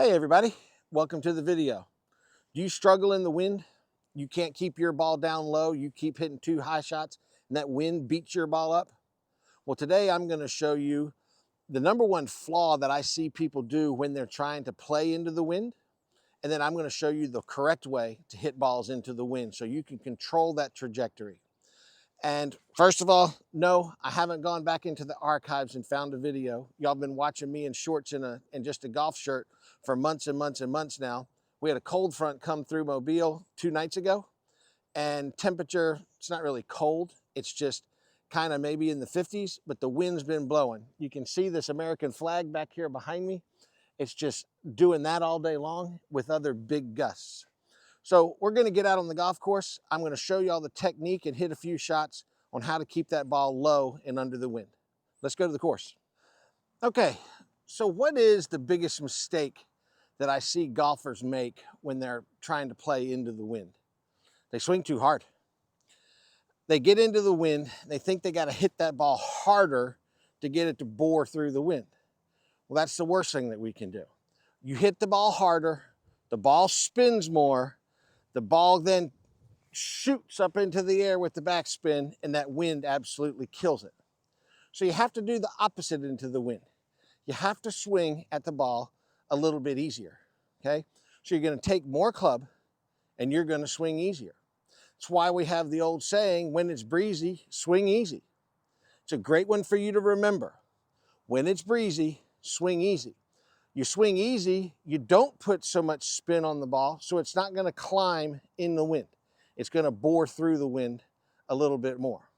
Hey everybody, welcome to the video. Do you struggle in the wind? You can't keep your ball down low, you keep hitting too high shots and that wind beats your ball up? Well, today I'm going to show you the number one flaw that I see people do when they're trying to play into the wind. And then I'm going to show you the correct way to hit balls into the wind so you can control that trajectory. And first of all, no, I haven't gone back into the archives and found a video. Y'all been watching me in shorts and just a golf shirt for months and months and months now. We had a cold front come through Mobile 2 nights ago, and temperature, it's not really cold. It's just kind of maybe in the 50s, but the wind's been blowing. You can see this American flag back here behind me. It's just doing that all day long with other big gusts. So we're going to get out on the golf course. I'm going to show you all the technique and hit a few shots on how to keep that ball low and under the wind. Let's go to the course. Okay, so what is the biggest mistake that I see golfers make when they're trying to play into the wind? They swing too hard. They get into the wind, they think they got to hit that ball harder to get it to bore through the wind. Well, that's the worst thing that we can do. You hit the ball harder, the ball spins more, the ball then shoots up into the air with the backspin, and that wind absolutely kills it. So you have to do the opposite into the wind. You have to swing at the ball a little bit easier, okay? So you're going to take more club, and you're going to swing easier. That's why we have the old saying, when it's breezy, swing easy. It's a great one for you to remember. When it's breezy, swing easy. You swing easy, you don't put so much spin on the ball, so it's not going to climb in the wind. It's going to bore through the wind a little bit more.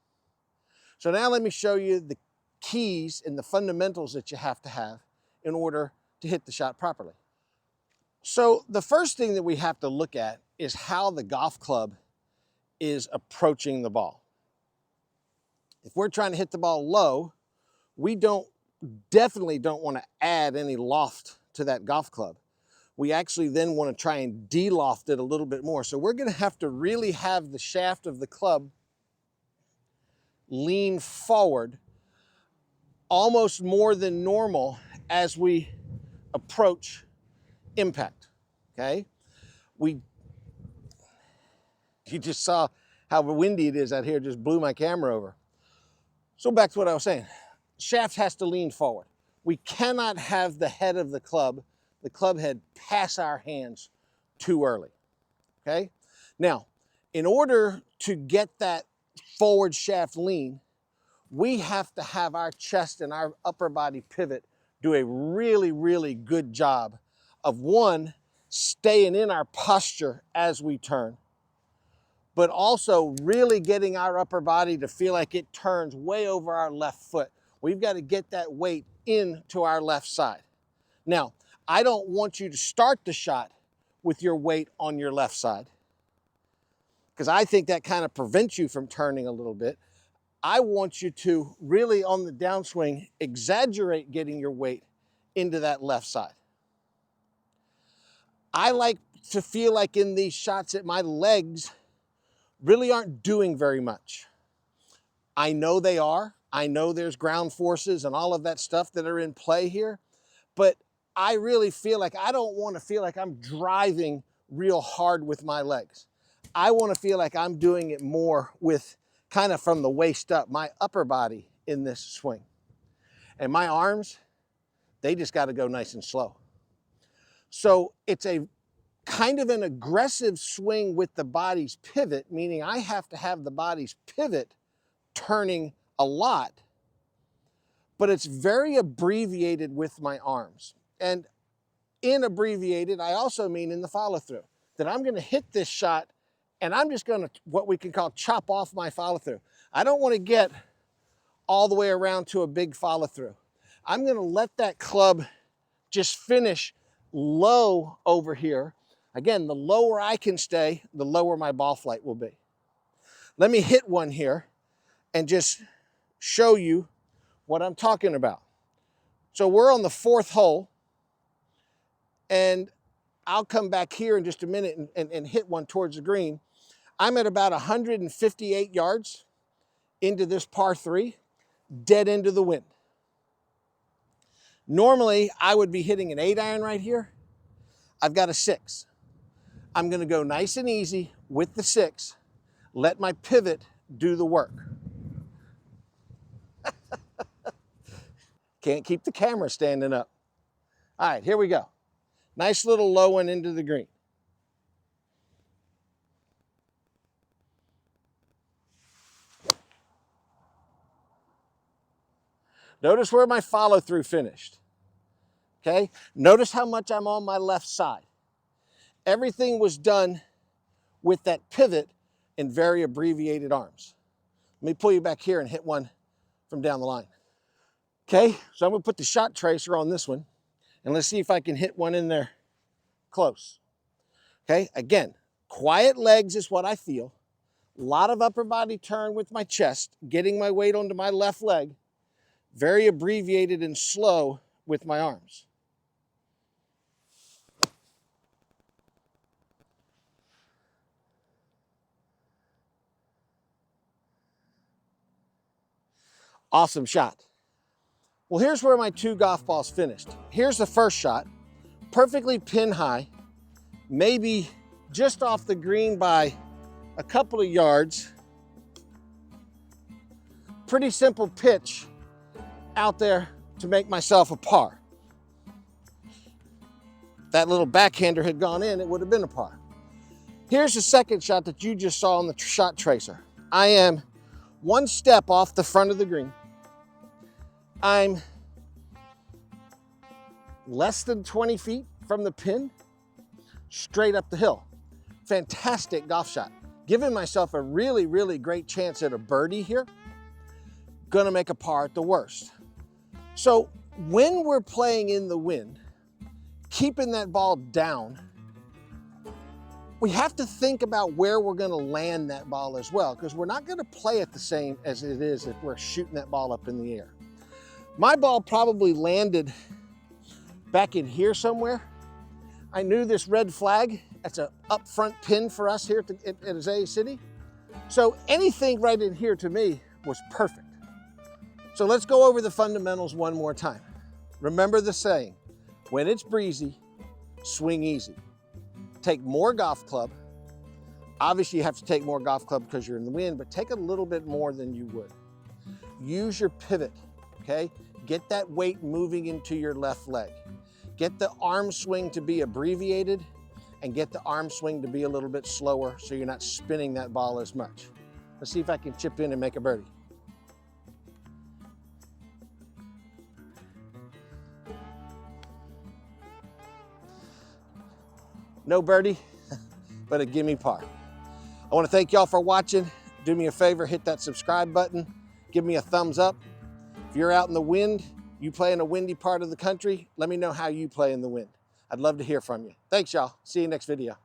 So now let me show you the keys and the fundamentals that you have to have in order to hit the shot properly. So the first thing that we have to look at is how the golf club is approaching the ball. If we're trying to hit the ball low, we definitely don't want to add any loft to that golf club. We actually then want to try and de-loft it a little bit more. So we're going to have to really have the shaft of the club lean forward almost more than normal as we approach impact, okay? You just saw how windy it is out here, just blew my camera over. So back to what I was saying. Shaft has to lean forward. We cannot have the head of the club head, pass our hands too early, okay? Now, in order to get that forward shaft lean, we have to have our chest and our upper body pivot do a really, really good job of, one, staying in our posture as we turn, but also really getting our upper body to feel like it turns way over our left foot. We've got to get that weight into our left side. Now, I don't want you to start the shot with your weight on your left side, because I think that kind of prevents you from turning a little bit. I want you to really, on the downswing, exaggerate getting your weight into that left side. I like to feel like in these shots that my legs really aren't doing very much. I know they are. I know there's ground forces and all of that stuff that are in play here, but I really feel like I don't want to feel like I'm driving real hard with my legs. I want to feel like I'm doing it more with kind of from the waist up, my upper body in this swing. And my arms, they just got to go nice and slow. So it's a kind of an aggressive swing with the body's pivot, meaning I have to have the body's pivot turning a lot, but it's very abbreviated with my arms. And in abbreviated, I also mean in the follow through, that I'm going to hit this shot and I'm just going to, what we can call, chop off my follow through. I don't want to get all the way around to a big follow through. I'm going to let that club just finish low over here. Again, the lower I can stay, the lower my ball flight will be. Let me hit one here and just show you what I'm talking about. So we're on the 4th hole, and I'll come back here in just a minute and hit one towards the green. I'm at about 158 yards into this par 3, dead into the wind. Normally, I would be hitting an 8-iron right here. I've got a 6. I'm gonna go nice and easy with the 6, let my pivot do the work. Can't keep the camera standing up. All right, here we go. Nice little low one into the green. Notice where my follow through finished. Okay, notice how much I'm on my left side. Everything was done with that pivot in very abbreviated arms. Let me pull you back here and hit one from down the line. Okay, so I'm gonna put the shot tracer on this one and let's see if I can hit one in there close. Okay, again, quiet legs is what I feel. A lot of upper body turn with my chest, getting my weight onto my left leg. Very abbreviated and slow with my arms. Awesome shot. Well, here's where my 2 golf balls finished. Here's the first shot, perfectly pin high, maybe just off the green by a couple of yards. Pretty simple pitch out there to make myself a par. If that little backhander had gone in, it would have been a par. Here's the second shot that you just saw on the shot tracer. I am 1 step off the front of the green. I'm less than 20 feet from the pin, straight up the hill. Fantastic golf shot. Giving myself a really, really great chance at a birdie here. Gonna make a par at the worst. So when we're playing in the wind, keeping that ball down, we have to think about where we're gonna land that ball as well, because we're not gonna play it the same as it is if we're shooting that ball up in the air. My ball probably landed back in here somewhere. I knew this red flag, that's an up front pin for us here at Azalea City. So anything right in here to me was perfect. So let's go over the fundamentals one more time. Remember the saying, when it's breezy, swing easy. Take more golf club. Obviously you have to take more golf club because you're in the wind, but take a little bit more than you would. Use your pivot, okay? Get that weight moving into your left leg. Get the arm swing to be abbreviated and get the arm swing to be a little bit slower so you're not spinning that ball as much. Let's see if I can chip in and make a birdie. No birdie, but a gimme par. I want to thank y'all for watching. Do me a favor, hit that subscribe button. Give me a thumbs up. If you're out in the wind, you play in a windy part of the country, let me know how you play in the wind. I'd love to hear from you. Thanks, y'all. See you next video.